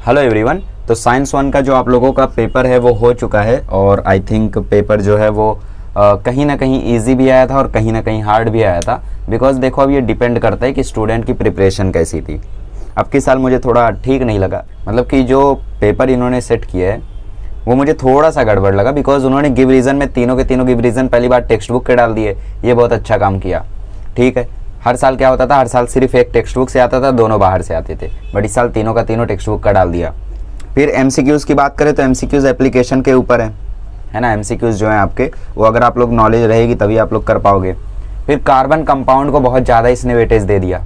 Hello everyone. तो science 1 का जो आप लोगों का पेपर है वो हो चुका है और आई थिंक पेपर जो है वो कहीं ना कहीं इजी भी आया था और कहीं ना कहीं हार्ड भी आया था। बिकॉज देखो अब ये डिपेंड करता है कि स्टूडेंट की प्रिपरेशन कैसी थी। अब की साल मुझे थोड़ा ठीक नहीं लगा, मतलब कि जो पेपर इन्होंने सेट किया है वो मुझे थोड़ा सा गड़बड़ लगा। बिकॉज उन्होंने गिव रीज़न में तीनों के तीनों गिव रीज़न पहली बार टेक्स्ट बुक के डाल दिए, ये बहुत अच्छा काम किया। ठीक है, हर साल क्या होता था, हर साल सिर्फ एक टेक्स्ट बुक से आता था, दोनों बाहर से आते थे, बट इस साल तीनों का तीनों टेक्स्ट बुक का डाल दिया। फिर एमसीक्यूज़ की बात करें तो एमसीक्यूज़ एप्लीकेशन के ऊपर है ना। एमसीक्यूज़ जो है आपके वो अगर आप लोग नॉलेज रहेगी तभी आप लोग कर पाओगे। फिर कार्बन कंपाउंड को बहुत ज़्यादा इसने वेटेज दे दिया।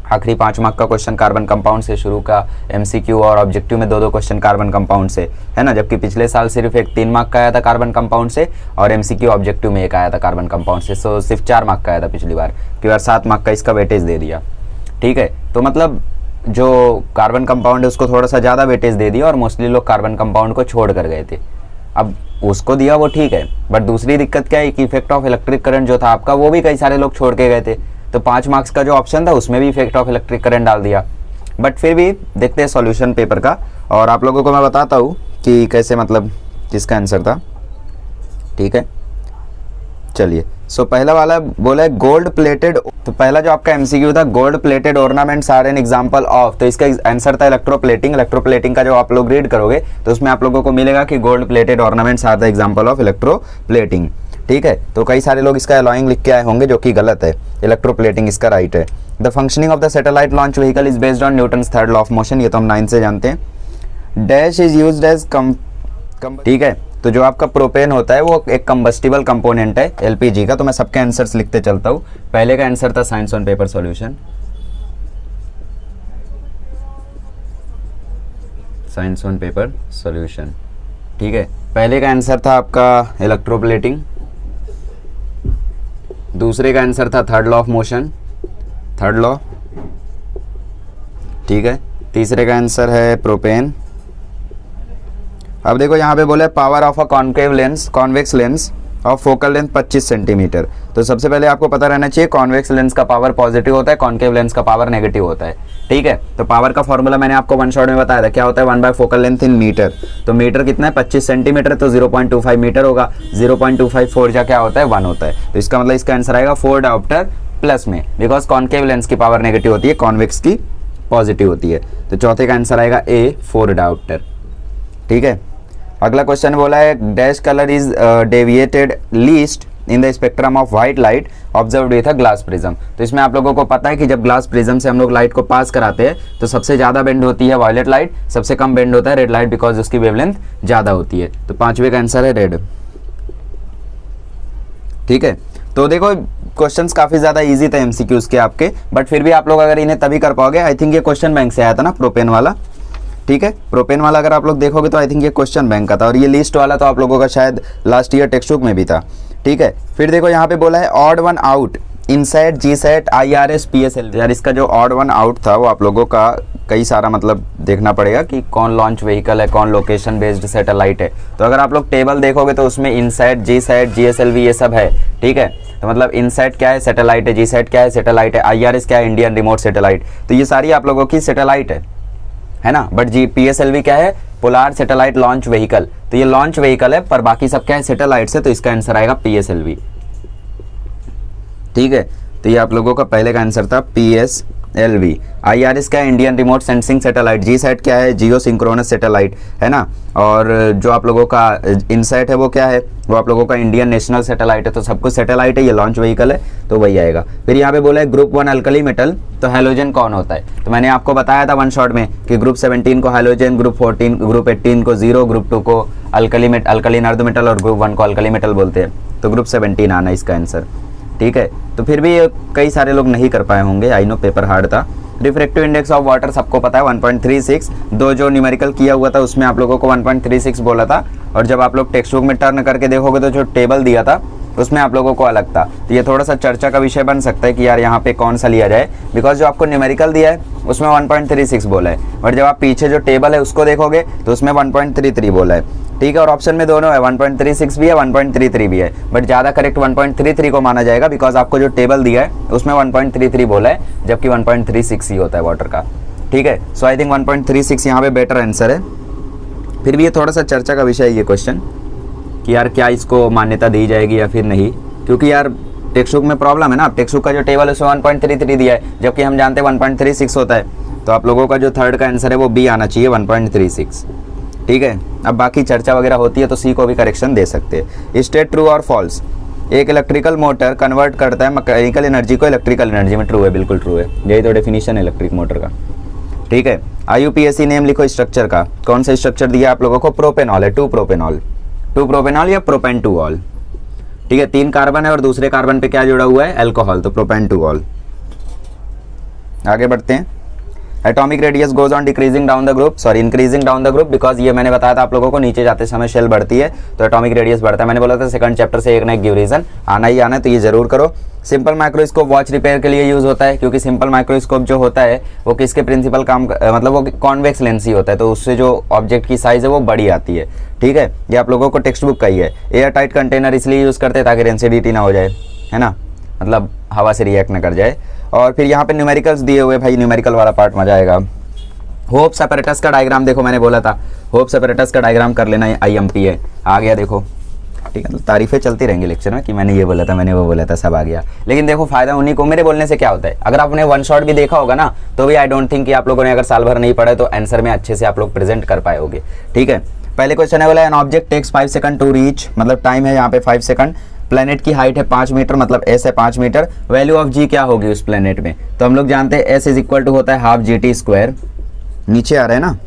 आखिरी 5 मार्क का क्वेश्चन कार्बन कंपाउंड से शुरू का एमसीक्यू और ऑब्जेक्टिव में 2-2 क्वेश्चन कार्बन कंपाउंड से, है ना। जबकि पिछले साल सिर्फ एक 3 मार्क का आया था कार्बन कंपाउंड से और एमसीक्यू ऑब्जेक्टिव में एक आया था कार्बन कंपाउंड से। सो सिर्फ 4 मार्क का आया था पिछली बार, की बार 7 मार्क का इसका वेटेज दे दिया। ठीक है, तो मतलब जो कार्बन कंपाउंड है उसको थोड़ा सा ज़्यादा वेटेज दे दिया और मोस्टली लोग कार्बन कंपाउंड को छोड़ कर गए थे। अब उसको दिया वो ठीक है, बट दूसरी दिक्कत क्या है कि इफेक्ट ऑफ इलेक्ट्रिक करंट जो था आपका वो भी कई सारे लोग छोड़ के गए थे। तो 5 मार्क्स का जो ऑप्शन था उसमें भी इफेक्ट ऑफ इलेक्ट्रिक करंट डाल दिया। बट फिर भी देखते हैं सॉल्यूशन पेपर का, और आप लोगों को मैं बताता हूँ कि कैसे मतलब किसका आंसर था। ठीक है, चलिए। सो पहला वाला बोला है गोल्ड प्लेटेड। तो पहला जो आपका एमसीक्यू था gold plated ornaments are an example of, तो इसका आंसर था इलेक्ट्रोप्लेटिंग। इलेक्ट्रोप्लेटिंग का जो आप लोग रीड करोगे तो उसमें आप लोगों को मिलेगा कि gold plated ornaments are the example of electroplating. ठीक है, तो कई सारे लोग इसका अलॉइंग लिख के आए होंगे जो कि गलत है। इलेक्ट्रोप्लेटिंग इसका राइट है। The functioning of the satellite launch vehicle is based on Newton's third law of motion, ये तो हम 9 से जानते हैं। डैश इज यूज्ड एज ठीक है, तो जो आपका प्रोपेन होता है वो एक कंबस्टिबल कंपोनेंट है एलपीजी का। तो मैं सबके आंसर्स लिखते चलता हूँ। पहले का आंसर था science 1 paper solution, science 1 paper solution. ठीक है, पहले का आंसर था आपका इलेक्ट्रोप्लेटिंग, दूसरे का आंसर था third law of motion, third law. ठीक है, तीसरे का आंसर है प्रोपेन। अब देखो यहाँ पे बोला है power of a concave lens, convex lens of focal length 25 centimetre. तो सबसे पहले आपको पता रहना चाहिए कॉन्वेक्स लेंस का पावर पॉजिटिव होता है, कॉन्केव लेंस का पावर नेगेटिव होता है। ठीक है, तो पावर का फॉर्मूला मैंने आपको 1 शॉट में बताया था, क्या होता है 1/4 फोकल लेंथ इन मीटर। तो मीटर कितना है 25 सेंटीमीटर, तो 0.25 मीटर होगा। 0.25 4 जा क्या होता है 1 होता है। तो इसका मतलब इसका आंसर आएगा 4 डायोप्टर प्लस में, बिकॉज कॉन्केव लेंस की पावर नेगेटिव होती है, कॉन्वेक्स की पॉजिटिव होती है। तो चौथे का आंसर आएगा ए 4 डायोप्टर। ठीक है, अगला क्वेश्चन बोला है dash colour is deviated least in the spectrum of white light observed with a glass prism. तो इसमें आप लोगों को पता है कि जब ग्लास प्रिज्म से हम लोग लाइट को पास कराते हैं तो सबसे ज़्यादा बेंड होती है वायलेट लाइट, सबसे कम बेंड होता है रेड लाइट, बिकॉज उसकी वेवलेंथ ज़्यादा होती है। तो 5वें का आंसर है रेड। ठीक है, तो देखो क्वेश्चंस काफ़ी ज़्यादा इजी थे एमसीक्यूज़ के आपके, बट फिर भी आप लोग अगर इन्हें तभी कर पाओगे। आई थिंक ये क्वेश्चन बैंक से आया था ना प्रोपेन वाला। ठीक है, प्रोपेन वाला अगर आप लोग देखोगे तो आई थिंक ये क्वेश्चन बैंक का था, और ये लिस्ट वाला तो आप लोगों का शायद लास्ट ईयर टेक्स्ट बुक में भी था। ठीक है, फिर देखो यहाँ पे बोला है odd one out INSAT GSAT IRS PSL. यार इसका जो ऑड वन आउट था वो आप लोगों का कई सारा मतलब देखना पड़ेगा कि कौन लॉन्च व्हीकल है, कौन लोकेशन बेस्ड सैटेलाइट है। तो अगर आप लोग टेबल देखोगे तो उसमें इनसेट, जीसैट, जीएसएलवी ये सब है। ठीक है, तो मतलब इनसेट क्या है सैटेलाइट है, जीसैट क्या है सैटेलाइट है, आईआरएस क्या है इंडियन रिमोट सैटेलाइट। तो ये सारी आप लोगों की सैटेलाइट है ना। बट जी पीएसएलवी क्या है पोलार सैटेलाइट लॉन्च व्हीकल। तो ये लॉन्च व्हीकल है पर बाकी सब क्या है सैटेलाइट्स है, तो इसका आंसर आएगा पीएसएलवी। ठीक है, तो ये आप लोगों का पहले का आंसर था पीएसएलवी। आईआरएस क्या है Indian remote sensing satellite. GSAT क्या है जियो सिंक्रोनस सैटेलाइट, है ना। और जो आप लोगों का इनसैट है वो क्या है, वो आप लोगों का इंडियन नेशनल सैटेलाइट है। तो सब कुछ सैटेलाइट है, ये लॉन्च व्हीकल है, तो वही आएगा। फिर यहाँ पे बोला है ग्रुप 1 अल्कली मेटल, तो हैलोजन कौन होता है। तो मैंने आपको बताया था 1 शॉट में कि ग्रुप 17 को हैलोजन, ग्रुप 18 को जीरो, ग्रुप 2 को अल्कलीन अर्ध मेटल और ग्रुप 1 को अल्कली मेटल बोलते हैं। तो ग्रुप 17 आना इसका आंसर। ठीक है, तो फिर भी कई सारे लोग नहीं कर पाए होंगे, आई नो पेपर हार्ड था। रिफ्रैक्टिव इंडेक्स ऑफ वाटर सबको पता है 1.36। दो जो न्यूमेरिकल किया हुआ था उसमें आप लोगों को 1.36 बोला था, और जब आप लोग टेक्स्ट बुक में टर्न करके देखोगे तो जो टेबल दिया था उसमें आप लोगों को अलग था। तो ये थोड़ा सा चर्चा का विषय बन सकता है कि यार यहाँ पे कौन सा लिया जाए, बिकॉज जो आपको न्यूमेरिकल दिया है उसमें 1.36 बोला है, बट जब आप पीछे जो टेबल है उसको देखोगे तो उसमें 1.33 बोला है। ठीक है, और ऑप्शन में दोनों है 1.36 भी है 1.33 भी है, बट ज़्यादा करेक्ट 1.33 को माना जाएगा, बिकॉज आपको जो टेबल दिया है उसमें 1.33 बोला है, जबकि 1.36 ही होता है वाटर का। ठीक है। सो आई थिंक 1.36 यहाँ पे बेटर आंसर है। फिर भी ये थोड़ा सा चर्चा का विषय है ये क्वेश्चन कि यार क्या इसको मान्यता दी जाएगी या फिर नहीं, क्योंकि यार टेक्स्ट बुक में प्रॉब्लम है ना। टेक्स्ट बुक का जो टेबल है उसमें 1.33 दिया है, जबकि हम जानते हैं 1.36 होता है। तो आप लोगों का जो थर्ड का आंसर है वो बी आना चाहिए, 1.36। ठीक है। अब बाकी चर्चा वगैरह होती है तो सी को भी करेक्शन दे सकते हैं। स्टेट ट्रू और फॉल्स। एक इलेक्ट्रिकल मोटर कन्वर्ट करता है मैकेनिकल एनर्जी को इलेक्ट्रिकल एनर्जी में। ट्रू है, बिल्कुल ट्रू है, यही तो डेफिनेशन है इलेक्ट्रिक मोटर का। ठीक है। IUPAC नेम लिखो स्ट्रक्चर का। कौन सा स्ट्रक्चर दिया आप लोगों को? प्रोपेनॉल है, 2 प्रोपेनॉल, 2 प्रोपेनॉल या प्रोपेन 2 ऑल। ठीक है। 3 कार्बन है और दूसरे कार्बन पे क्या जुड़ा हुआ है? अल्कोहल, तो प्रोपेन 2 ऑल। आगे बढ़ते हैं। Atomic radius goes on decreasing down the group, sorry increasing down the group, because ये मैंने बताया था आप लोगों को नीचे जाते समय शेल बढ़ती है तो एटॉमिक रेडियस बढ़ता है। मैंने बोला था सेकंड चैप्टर से एक ना एक गिव रीजन आना ही आना है, तो ये जरूर करो। सिंपल माइक्रोस्कोप वॉच रिपेयर के लिए यूज होता है, क्योंकि सिंपल माइक्रोस्कोप जो होता है वो किसके प्रिंसिपल काम मतलब वो कॉन्वेक्स लेंस ही होता है, तो उससे जो ऑब्जेक्ट की साइज है वो बड़ी आती है। ठीक है। ये आप लोगों को टेक्स्ट बुक का ही है। एयर टाइट कंटेनर इसलिए यूज करते हैं ताकि रेंसिडिटी ना हो जाए, है ना, मतलब हवा से रिएक्ट ना कर जाए। और फिर यहाँ पे न्यूमेरिकल्स दिए हुए, भाई न्यूमेरिकल वाला पार्ट मजा आएगा। होप्स अपैरेटस का डायग्राम देखो, मैंने बोला था होप्स अपैरेटस का डायग्राम कर लेना, IMP है, आ गया देखो। ठीक है। तो तारीफें चलती रहेंगी लेक्चर में कि मैंने ये बोला था, मैंने वो बोला था, सब आ गया। लेकिन देखो फायदा उन्हीं को, मेरे बोलने से क्या होता है, अगर आपने वन शॉट भी देखा होगा ना तो भी आई डोंट थिंक कि आप लोगों ने अगर साल भर नहीं पढ़ा तो आंसर में अच्छे से आप लोग प्रेजेंट कर पाओगे। ठीक है। पहले क्वेश्चन है बोला an object takes 5 second to reach, मतलब टाइम है यहाँ पे 5 सेकंड। प्लेनेट की हाइट है 5 मीटर, मतलब एस है 5 मीटर। वैल्यू ऑफ जी क्या होगी उस प्लेनेट में? तो हम लोग जानते हैं एस इज इक्वल टू होता है हाफ GT²। नीचे आ रहा है ना,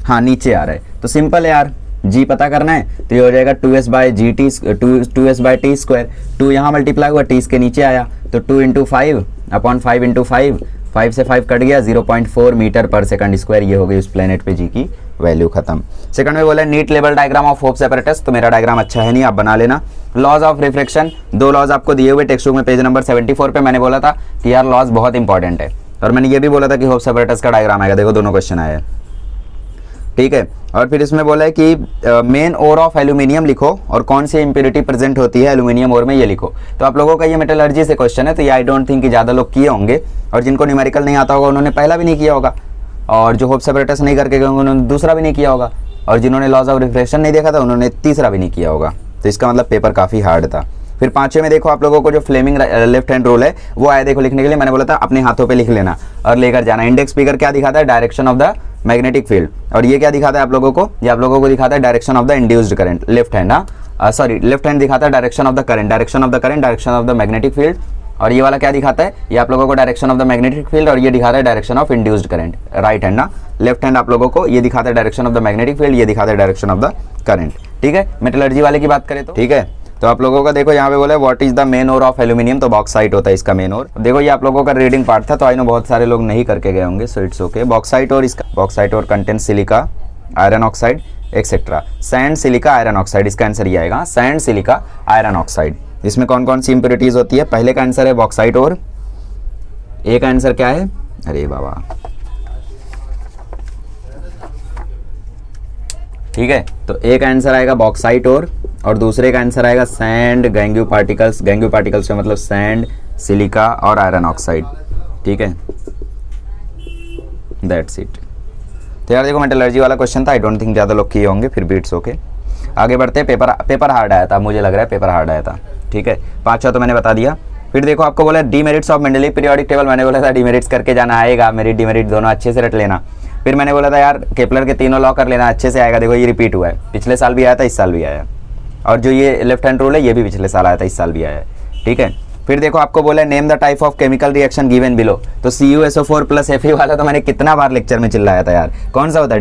हाँ नीचे आ रहा है, तो सिंपल है यार, जी पता करना है तो ये हो जाएगा 2s/t²। 2 यहाँ मल्टीप्लाई हुआ, टी इसके नीचे आया तो 2 × 5 अपॉन 5 × 5, 5 से 5 कट गया, 0.4 मीटर पर सेकंड स्क्वायर। ये हो गई उस प्लेनेट पे जी की वैल्यू खत्म। सेकंड में बोला नीट लेवल डायग्राम ऑफ होप्स अपैरेटस, तो मेरा डायग्राम अच्छा है नहीं, आप बना लेना। लॉज ऑफ रिफ्लेक्शन, 2 लॉज आपको दिए हुए टेक्स्ट बुक में पेज नंबर 74 पे। मैंने बोला था कि यार लॉज बहुत इंपॉर्टेंट है, और मैंने ये भी बोला था कि होप्स अपैरेटस का डायग्राम आएगा, देखो दोनों क्वेश्चन आए हैं। ठीक है। और फिर इसमें बोला है कि मेन ओर ऑफ एल्यूमिनियम लिखो और कौन सी इंप्योरिटी प्रेजेंट होती है एल्यूमिनियम ओर में, ये लिखो। तो आप लोगों का ये मेटलर्जी से क्वेश्चन है, तो ये आई डोंट थिंक कि ज़्यादा लोग किए होंगे, और जिनको न्यूमेरिकल नहीं आता होगा उन्होंने पहला भी नहीं किया होगा, और जो होप्स अपैरेटस नहीं करके गए उन्होंने दूसरा भी नहीं किया होगा, और जिन्होंने लॉज ऑफ रिफ्लेक्शन नहीं देखा था उन्होंने तीसरा भी नहीं किया होगा। तो इसका मतलब पेपर काफ़ी हार्ड था। फिर 5वें में देखो आप लोगों को जो फ्लेमिंग लेफ्ट हैंड रूल है वो आया देखो लिखने के लिए। मैंने बोला था अपने हाथों पे लिख लेना और लेकर जाना। इंडेक्स फिगर क्या दिखाता है? Direction of the magnetic field. और ये क्या दिखाता है आप लोगों को? ये आप लोगों को दिखाता है direction of the induced current. Left hand, sorry left hand दिखाता है direction of the current, direction of the current, direction of the magnetic field. और ये वाला क्या दिखाता है? ये आप लोगों को direction of the magnetic field, और ये दिखाता है direction of induced current. Right hand ना, लेफ्ट हैंड आप लोगों को ये दिखाता है direction of the magnetic field, ये दिखाता है डायरेक्शन ऑफ द करंट। ठीक है। मेटलर्जी वाले की बात करें तो ठीक है। तो आप लोगों का देखो यहाँ पे बोला what is the main ore of aluminium, तो बॉक्साइट होता है इसका मेन ओर। देखो ये आप लोगों का रीडिंग पार्ट था, तो आई नो बहुत सारे लोग नहीं करके गए होंगे, सो इट्स ओके। बॉक्साइट और इसका बॉक्साइट और content silica, iron oxide etcetera. Sand, silica, iron oxide, इसका आंसर ये आएगा, सैंड, सिलिका, आयरन ऑक्साइड। इसमें कौन कौन सी इंप्योरिटीज होती है? पहले का आंसर है बॉक्साइट और, एक आंसर क्या है? अरे बाबा, ठीक है। तो एक आंसर आएगा बॉक्साइट और दूसरे का आंसर आएगा सैंड, गैंग्यू पार्टिकल्स। गैंग्यू पार्टिकल्स में मतलब सैंड, सिलिका और आयरन ऑक्साइड। ठीक है, दैट्स इट। तो यार देखो मेटलर्जी वाला क्वेश्चन था, आई डोंट थिंक ज़्यादा लोग किए होंगे, फिर भी इट्स ओके। आगे बढ़ते हैं। पेपर हार्ड आया था, मुझे लग रहा है पेपर हार्ड आया था। ठीक है, 5 तो मैंने बता दिया। फिर देखो आपको बोला demerits of Mendeleev periodic table. मैंने बोला था डीमेरिट्स करके जाना, आएगा मेरिट डीमेरिट दोनों अच्छे से रट लेना। फिर मैंने बोला था यार केपलर के तीनों लॉ कर लेना, अच्छे से आएगा। देखो ये रिपीट हुआ है, पिछले साल भी आया था, इस साल भी आया, और जो ये लेफ्ट हैंड रूल है ये भी पिछले साल आया था, इस साल भी आया है। ठीक है। फिर देखो आपको बोला name the type of chemical reaction given below. तो CuSO4 + Fe वाला तो मैंने कितना बार लेक्चर में चिल्लाया था यार, कौन सा होता है?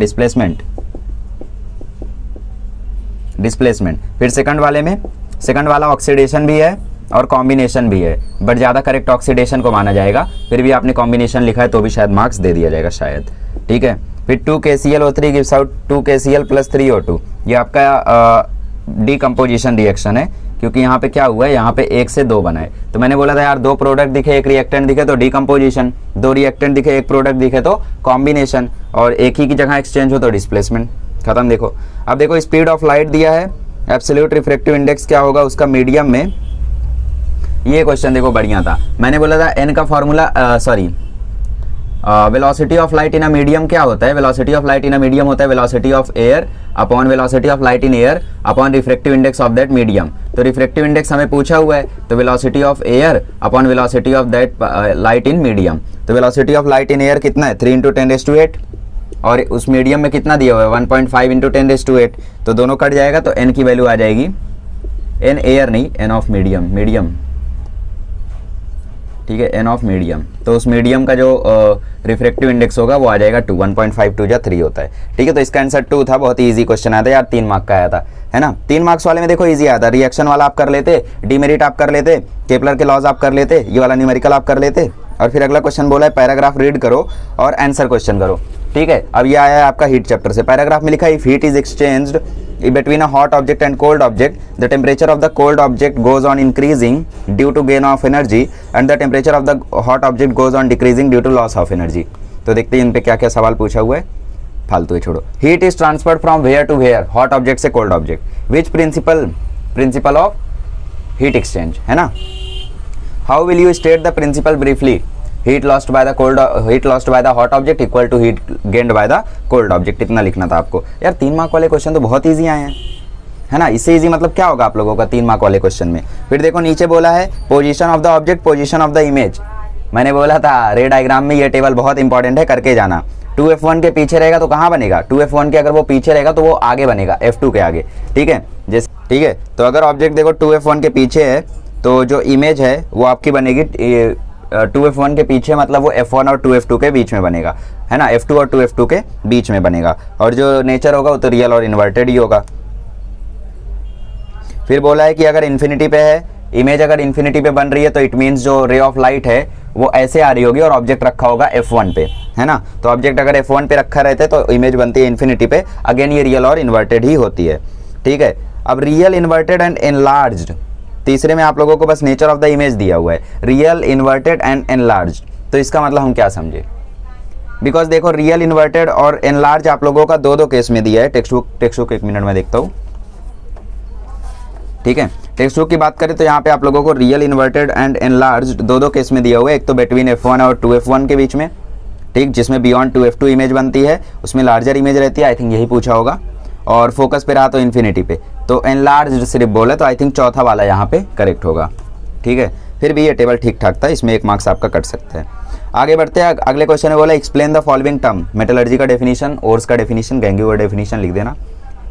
डिस्प्लेसमेंट। फिर सेकंड वाले में, सेकंड वाला ऑक्सीडेशन भी है और कॉम्बिनेशन भी है, बट ज़्यादा करेक्ट ऑक्सीडेशन को माना जाएगा। फिर भी आपने कॉम्बिनेशन लिखा है तो भी शायद मार्क्स दे दिया जाएगा शायद। ठीक है। फिर 2KClO3 gives out 2KCl + 3O2। ये आपका डीकम्पोजिशन रिएक्शन है, क्योंकि यहाँ पे क्या हुआ है, यहाँ पे 1 से 2 बना है। तो मैंने बोला था यार 2 प्रोडक्ट दिखे, 1 रिएक्टेंट दिखे तो डीकम्पोजिशन, 2 रिएक्टेंट दिखे, 1 प्रोडक्ट दिखे तो कॉम्बिनेशन, और एक ही की जगह एक्सचेंज हो तो डिस्प्लेसमेंट। खत्म। देखो अब देखो स्पीड ऑफ लाइट दिया है, एब्सोल्यूट रिफ्रैक्टिव इंडेक्स क्या होगा उसका मीडियम में। ये क्वेश्चन देखो बढ़िया था, मैंने बोला था n का formula, sorry velocity of light in a medium क्या होता है? Velocity of light in a medium होता है velocity of air upon velocity of light in air upon refractive index of that medium. तो रिफ्रैक्टिव इंडेक्स हमें पूछा हुआ है, तो velocity of air upon velocity of that light in medium. तो velocity of light in air कितना है? 3 × 10⁸ और उस मीडियम में कितना दिया हुआ है? 1.5 × 10⁸। तो दोनों कट जाएगा तो n की वैल्यू आ जाएगी, n एयर नहीं, n ऑफ मीडियम, मीडियम, ठीक है, n ऑफ मीडियम। तो उस मीडियम का जो रिफ्रैक्टिव इंडेक्स होगा वो आ जाएगा 2, 1.5 2 जा 3 होता है, ठीक है। तो इसका आंसर 2 था। बहुत ही ईजी क्वेश्चन आया था यार, 3 मार्क का आया था, है ना। 3 मार्क्स वाले में देखो ईजी आया था, रिएक्शन वाला आप कर लेते, डीमेरिट आप कर लेते, केपलर के लॉज आप कर लेते, ये वाला न्यूमेरिकल आप कर लेते, और फिर अगला क्वेश्चन बोला है पैराग्राफ रीड करो और आंसर क्वेश्चन करो, ठीक है। अब ये आया है आपका हीट चैप्टर से। पैराग्राफ में लिखा है if heat is exchanged between a hot object and cold object, the temperature of the cold object goes on increasing due to gain of energy and the temperature of the hot object goes on decreasing due to loss of energy। तो देखते हैं इन पे क्या क्या सवाल पूछा हुआ है, फालतू है छोड़ो। Heat is transferred from where to where, hot object से cold object, which principle of heat exchange, है ना। How will you state the principle briefly? Heat lost by the hot object equal to heat gained by the cold object. इतना लिखना था आपको यार। 3 mark वाले question तो बहुत ईजी आए हैं, है ना। इससे ईजी मतलब क्या होगा आप लोगों का 3 मार्क वाले क्वेश्चन में? फिर देखो नीचे बोला है position of the object, position of the image. मैंने बोला था रे डायग्राम में ये टेबल बहुत इंपॉर्टेंट है, करके जाना। 2F1 के पीछे रहेगा तो कहाँ बनेगा? 2F1 के अगर वो पीछे रहेगा तो वो आगे बनेगा, F2 के आगे, ठीक है। जैसे ठीक है, तो अगर ऑब्जेक्ट देखो 2F1 के पीछे है तो जो इमेज है वो आपकी बनेगी 2F1 के पीछे, मतलब वो F1 और 2F2 के बीच में बनेगा, है ना। F2 और 2F2 के बीच में बनेगा, और जो नेचर होगा वो तो रियल और इन्वर्टेड ही होगा। फिर बोला है कि अगर इन्फिनिटी पे है इमेज, अगर इन्फिनिटी पे बन रही है तो इट मीन्स जो रे ऑफ लाइट है वो ऐसे आ रही होगी और ऑब्जेक्ट रखा होगा F1 पे, है ना। तो ऑब्जेक्ट अगर F1 पे रखा रहता है तो इमेज बनती है इन्फिनिटी पे। अगेन ये रियल और इन्वर्टेड ही होती है, ठीक है। अब रियल, इन्वर्टेड एंड एनलार्ज्ड, तीसरे में आप लोगों को बस नेचर ऑफ द इमेज दिया हुआ है, रियल, इन्वर्टेड एंड एनलार्ज्ड। तो इसका मतलब हम क्या समझे? बिकॉज देखो रियल, इन्वर्टेड और एनलार्ज आप लोगों का दो केस में दिया है। टेक्स्ट बुक 1 मिनट में देखता हूँ, ठीक है। टेक्स्ट बुक की बात करें तो यहाँ पे आप लोगों को रियल, इन्वर्टेड एंड एनलार्ज्ड दो केस में दिया हुआ है। एक तो बिटवीन F1 और 2F1 के बीच में, ठीक, जिसमें बियॉन्ड 2F2 इमेज बनती है, उसमें लार्जर इमेज रहती है। आई थिंक यही पूछा होगा। और फोकस पे रहा तो इन्फिनिटी पे, तो एनलार्ज्ड सिर्फ बोले तो आई थिंक चौथा वाला यहाँ पे करेक्ट होगा, ठीक है। फिर भी ये टेबल ठीक ठाक था, इसमें 1 मार्क्स आपका कट सकता है। आगे बढ़ते हैं। अगले क्वेश्चन में बोला explain the following term, metallurgy का डेफिनेशन, ओर्स का डेफिनेशन, गैंग्यू का डेफिनेशन लिख देना।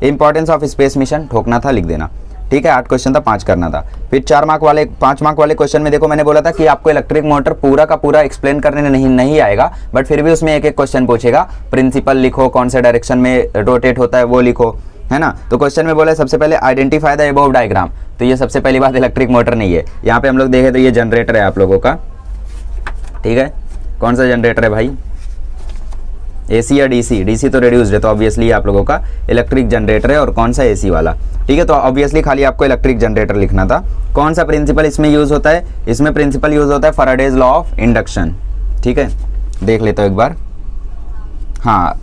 इंपॉर्टेंस ऑफ स्पेस मिशन ठोकना था, लिख देना, ठीक है। 8 क्वेश्चन था, 5 करना था। फिर 5 मार्क वाले क्वेश्चन में देखो मैंने बोला था कि आपको इलेक्ट्रिक मोटर पूरा का पूरा एक्सप्लेन करने नहीं आएगा, बट फिर भी उसमें एक क्वेश्चन पूछेगा, प्रिंसिपल लिखो, कौन से डायरेक्शन में रोटेट होता है वो लिखो, है ना। तो क्वेश्चन में बोला सबसे पहले आइडेंटिफाई द अबव डायग्राम। तो ये सबसे पहली बात इलेक्ट्रिक मोटर नहीं है। यहाँ पे हम लोग देखें तो ये जनरेटर है आप लोगों का, ठीक है। कौन सा जनरेटर है भाई? AC या DC? DC तो रिड्यूस्ड है, तो ऑब्वियसली आप लोगों का इलेक्ट्रिक जनरेटर है। और कौन सा AC वाला, ठीक है। तो ऑब्वियसली खाली आपको इलेक्ट्रिक जनरेटर लिखना था। कौन सा प्रिंसिपल इसमें यूज होता है? इसमें प्रिंसिपल यूज होता है फैराडेज लॉ ऑफ इंडक्शन, ठीक है। देख लेते हो एक बार, हाँ।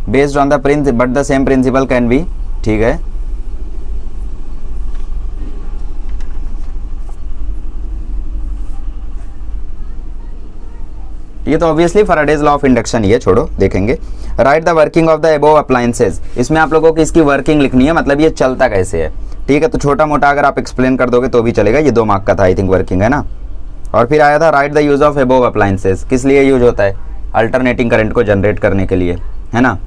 Based on the principle but the same principle can be, ठीक है। ये तो obviously Faraday's law of induction ही है, छोड़ो देखेंगे। Write the working of the above appliances, इसमें आप लोगों को इसकी वर्किंग लिखनी है, मतलब ये चलता कैसे है, ठीक है। तो छोटा मोटा अगर आप एक्सप्लेन कर दोगे तो भी चलेगा। ये 2 मार्क का था आई थिंक वर्किंग, है ना। और फिर आया था right the use of above appliances, किस लिए यूज होता है? अल्टरनेटिंग करंट को जनरेट करने के लिए, है ना।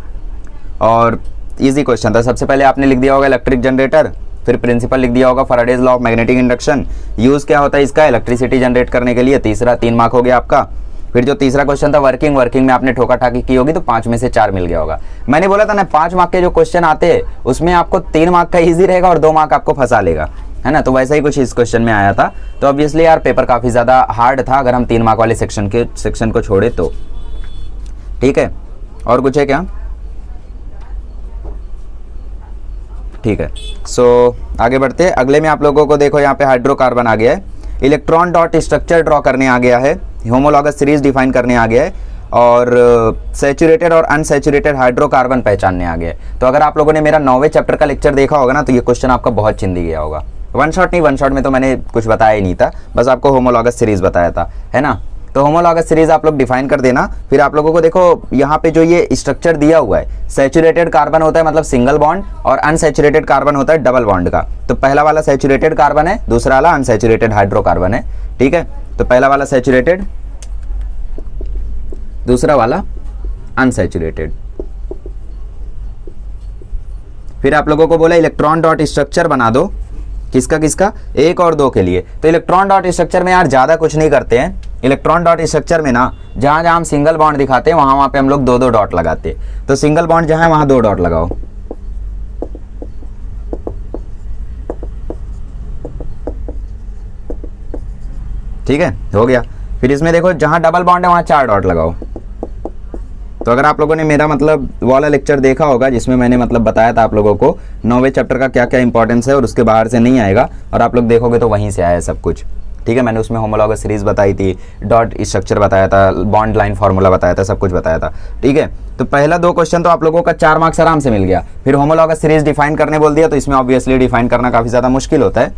और इजी क्वेश्चन था। सबसे पहले आपने लिख दिया होगा इलेक्ट्रिक जनरेटर, फिर प्रिंसिपल लिख दिया होगा Faraday's law of magnetic induction. Use क्या होता है इसका? इलेक्ट्रिसिटी जनरेट करने के लिए। तीसरा 3 मार्क हो गया आपका। फिर जो तीसरा क्वेश्चन था वर्किंग में आपने ठोका ठाकी की होगी तो 5 में से 4 मिल गया होगा। मैंने बोला था ना 5 मार्क के जो क्वेश्चन आते हैं उसमें आपको 3 मार्क का इजी रहेगा और 2 मार्क आपको फंसा लेगा, है ना। तो वैसा ही कुछ इस क्वेश्चन में आया था। तो ऑब्वियसली यार पेपर काफी ज्यादा हार्ड था अगर हम 3 मार्क वाले सेक्शन को छोड़े तो, ठीक है। और कुछ है क्या? ठीक है। सो आगे बढ़ते हैं। अगले में आप लोगों को देखो यहाँ पे हाइड्रोकार्बन आ गया है, इलेक्ट्रॉन डॉट स्ट्रक्चर ड्रॉ करने आ गया है, होमोलॉगस सीरीज डिफाइन करने आ गया है, और सैचुरेटेड और अनसैचुरेटेड हाइड्रोकार्बन पहचानने आ गया है। तो अगर आप लोगों ने मेरा 9वें चैप्टर का लेक्चर देखा होगा ना तो ये क्वेश्चन आपका बहुत चिंदी गया होगा। वन शॉट में तो मैंने कुछ बताया ही नहीं था, बस आपको होमोलॉगस सीरीज बताया था, है ना। तो होमोलॉगस सीरीज आप लोग डिफाइन कर देना। फिर आप लोगों को देखो यहाँ पे जो ये स्ट्रक्चर दिया हुआ है, सैचुरेटेड कार्बन होता है मतलब सिंगल बॉन्ड, और अनसैचुरेटेड कार्बन होता है डबल बॉन्ड का। तो पहला वाला सैचुरेटेड कार्बन है, दूसरा वाला अनसैचुरेटेड हाइड्रोकार्बन है, ठीक है। तो पहला वाला सैचुरेटेड, दूसरा वाला अनसैचुरेटेड। फिर आप लोगों को बोला इलेक्ट्रॉन डॉट स्ट्रक्चर बना दो, किसका किसका, 1 और 2 के लिए। तो इलेक्ट्रॉन डॉट स्ट्रक्चर में यार ज्यादा कुछ नहीं करते हैं। इलेक्ट्रॉन डॉट स्ट्रक्चर में ना जहां जहां हम सिंगल बॉन्ड दिखाते हैं वहां पे हम लोग 2-2 डॉट लगाते हैं। तो सिंगल बॉन्ड जहां है वहां 2 डॉट लगाओ, ठीक है, हो गया। फिर इसमें देखो जहां डबल बॉन्ड है वहां 4 डॉट लगाओ। तो अगर आप लोगों ने मेरा मतलब वाला लेक्चर देखा होगा जिसमें मैंने मतलब बताया था आप लोगों को 9वें चैप्टर का क्या क्या इंपॉर्टेंस है और उसके बाहर से नहीं आएगा, और आप लोग देखोगे तो वहीं से आया सब कुछ, ठीक है। मैंने उसमें होमोलॉगस सीरीज बताई थी, डॉट स्ट्रक्चर बताया था, बॉन्ड लाइन फार्मूला बताया था, सब कुछ बताया था, ठीक है। तो पहला 2 क्वेश्चन तो आप लोगों का 4 मार्क्स आराम से मिल गया। फिर होमोलॉगस सीरीज डिफाइन करने बोल दिया, तो इसमें ऑब्वियसली डिफाइन करना काफी ज्यादा मुश्किल होता है,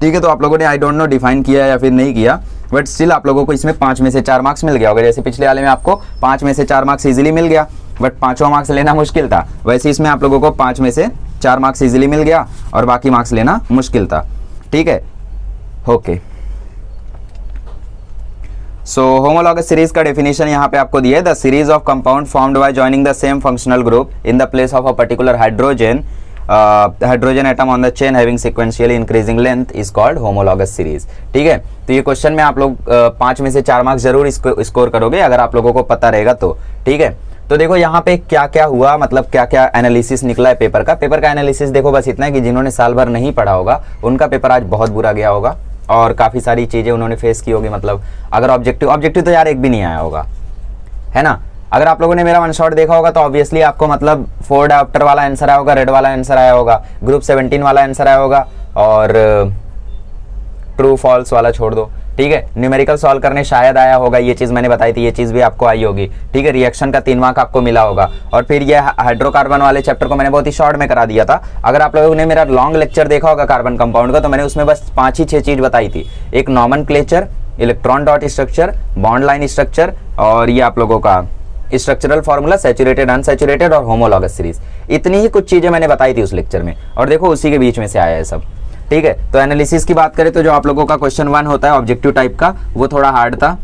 ठीक है। तो आप लोगों ने आई डोंट नो डिफाइन किया या फिर नहीं किया, बट स्टिल आप लोगों को इसमें 5 में से 4 मार्क्स मिल गया होगा। जैसे पिछले वाले में आपको 5 में से 4 मार्क्स इजीली मिल गया, बट 5वां मार्क्स लेना मुश्किल था, वैसे इसमें आप लोगों को 5 में से 4 मार्क्स इजीली मिल गया और बाकी मार्क्स लेना मुश्किल था, ठीक है। ओके, सो होमोलॉगस सीरीज का डेफिनेशन यहाँ पे आपको दिया है, the series of compound formed by joining the same functional group in the place of a particular hydrogen atom on the chain having sequentially increasing length is called homologous series, ठीक है। तो ये question में आप लोग 5 में से 4 marks जरूर स्कोर करोगे अगर आप लोगों को पता रहेगा तो, ठीक है। तो देखो यहाँ पे क्या क्या हुआ, मतलब क्या क्या एनालिसिस निकला है पेपर का एनालिसिस देखो बस इतना है कि जिन्होंने साल भर नहीं पढ़ा होगा उनका पेपर आज बहुत बुरा गया होगा और काफी सारी चीजें उन्होंने फेस की होगी। मतलब अगर ऑब्जेक्टिव तो यार एक भी नहीं आया होगा, है ना। अगर आप लोगों ने मेरा वन शॉट देखा होगा तो ऑब्वियसली आपको मतलब 4 डायोप्टर वाला आंसर आया होगा, रेड वाला आंसर आया होगा, ग्रुप 17 वाला आंसर आया होगा, और ट्रू फॉल्स वाला छोड़ दो, ठीक है। न्यूमेरिकल सॉल्व करने शायद आया होगा, ये चीज मैंने बताई थी, ये चीज भी आपको आई होगी, ठीक है। रिएक्शन का 3 मार्क आपको मिला होगा, और फिर ये हाइड्रोकार्बन वाले चैप्टर को मैंने बहुत ही शॉर्ट में करा दिया था। अगर आप लोगों ने मेरा लॉन्ग लेक्चर देखा होगा कार्बन कंपाउंड का, तो मैंने उसमें बस 5 ही 6 चीज बताई थी, एक nomenclature, electron dot structure, bond line structure, और ये आप लोगों का स्ट्रक्चरल फार्मूला, सैचुरेटेड अनसैचुरेटेड और होमोलॉगस सीरीज। इतनी ही कुछ चीजें मैंने बताई थी उस लेक्चर में, और देखो उसी के बीच में से आया है सब, ठीक है। तो एनालिसिस की बात करें तो जो आप लोगों का क्वेश्चन 1 होता है ऑब्जेक्टिव टाइप का, वो थोड़ा हार्ड था।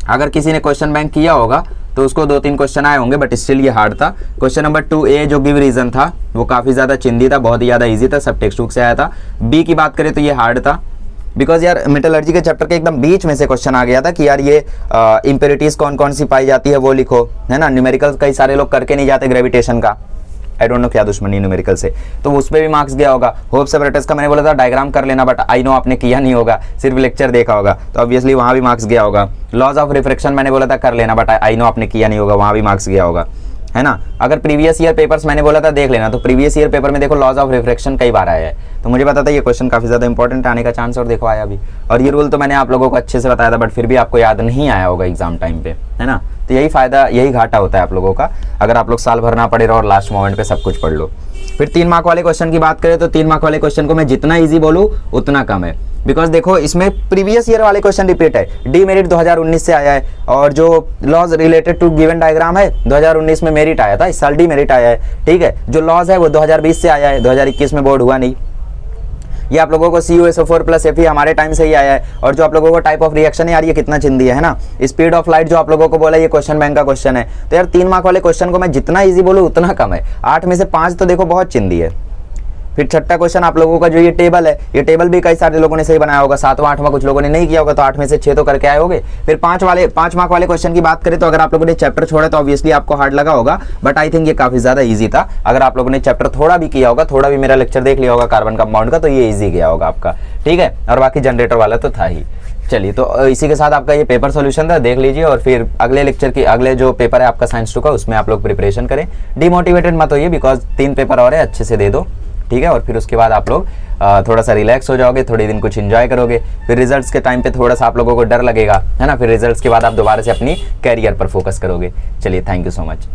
अगर किसी ने क्वेश्चन बैंक किया होगा तो उसको 2-3 क्वेश्चन आए होंगे, बट स्टिल ये हार्ड था। क्वेश्चन नंबर 2A जो गिव रीजन था वो काफी ज्यादा चिंदी था, बहुत ही ज्यादा इजी था, सब टेक्स्ट बुक से आया था। B की बात करें तो ये हार्ड था, बिकॉज यार मेटलर्जी के चैप्टर के एकदम बीच में से क्वेश्चन आ गया था कि यार ये इंप्योरिटीज कौन कौन सी पाई जाती है वो लिखो, है ना। न्यूमेरिकल कई सारे लोग करके नहीं जाते ग्रेविटेशन का, आई डोंट नो क्या दुश्मनी न्यूमेरिकल से, तो उस पर भी मार्क्स गया होगा। होप सेपरेटर्स का मैंने बोला था डायग्राम कर लेना, बट आई नो आपने किया नहीं होगा, सिर्फ लेक्चर देखा होगा, तो ऑब्वियसली वहां भी मार्क्स गया होगा। लॉज ऑफ रिफ्रैक्शन मैंने बोला था कर लेना, बट आई नो आपने किया नहीं होगा, वहां भी मार्क्स गया होगा, है ना। अगर प्रीवियस ईयर पेपर्स मैंने बोला था देख लेना, तो प्रीवियस ईयर पेपर में देखो लॉज ऑफ रिफ्रैक्शन कई बार आया है, तो मुझे पता था ये क्वेश्चन काफी ज्यादा इंपॉर्टेंट आने का चांस, और देखो आया भी। और ये रूल तो मैंने आप लोगों को अच्छे से बताया था, बट फिर भी आपको याद नहीं आया होगा एग्जाम टाइम पे, है ना। तो यही फायदा, यही घाटा होता है आप लोगों का, अगर आप लोग साल भर ना पढ़े रहो और लास्ट मोमेंट पे सब कुछ पढ़ लो। फिर 3 मार्क वाले क्वेश्चन की बात करें तो 3 मार्क वाले क्वेश्चन को मैं जितना ईजी बोलूं उतना कम है, बिकॉज देखो इसमें प्रीवियस ईयर वाले क्वेश्चन रिपीट है, डी मेरिट 2019 से आया है, और जो laws related to given diagram है 2019 में मेरिट आया था, इस साल डी मेरिट आया है, ठीक है। जो लॉज है वो 2020 से आया है, 2021 में बोर्ड हुआ नहीं। ये आप लोगों को CuSO4 + Fe हमारे टाइम से ही आया है। और जो आप लोगों को टाइप ऑफ रिएक्शन है यार ये कितना चिंदी है ना, स्पीड ऑफ लाइट जो आप लोगों को बोला ये क्वेश्चन बैंक का क्वेश्चन है। तो यार 3 मार्क वाले क्वेश्चन को मैं जितना ईजी बोलूँ उतना कम है, 8 में से 5 तो देखो बहुत चिंदी है। फिर छठा क्वेश्चन आप लोगों का जो ये टेबल है, ये टेबल भी कई सारे लोगों ने सही बनाया होगा, 7वां 8वां कुछ लोगों ने नहीं किया होगा, तो 8 में से 6 तो करके आए होंगे। फिर 5 मार्क वाले क्वेश्चन की बात करें तो अगर आप लोगों ने चैप्टर छोड़ा तो ऑब्वियसली आपको हार्ड लगा होगा, बट आई थिंक ये काफी ज्यादा इजी था। अगर आप लोगों ने चैप्टर थोड़ा भी किया होगा, थोड़ा भी मेरा लेक्चर देख लिया होगा कार्बन कंपाउंड का, तो ये इजी गया होगा आपका, ठीक है। और बाकी जनरेटर वाला तो था ही। चलिए, तो इसी के साथ आपका ये पेपर सॉल्यूशन था, देख लीजिए, और फिर अगले लेक्चर की अगले जो पेपर है आपका साइंस 2 का, उसमें आप लोग प्रिपरेशन करें। डिमोटिवेटेड मत होइए, बिकॉज 3 पेपर और है, अच्छे से दे दो, ठीक है। और फिर उसके बाद आप लोग थोड़ा सा रिलैक्स हो जाओगे, थोड़े दिन कुछ एंजॉय करोगे। फिर रिजल्ट्स के टाइम पे थोड़ा सा आप लोगों को डर लगेगा, है ना। फिर रिजल्ट्स के बाद आप दोबारा से अपनी कैरियर पर फोकस करोगे। चलिए, थैंक यू सो मच।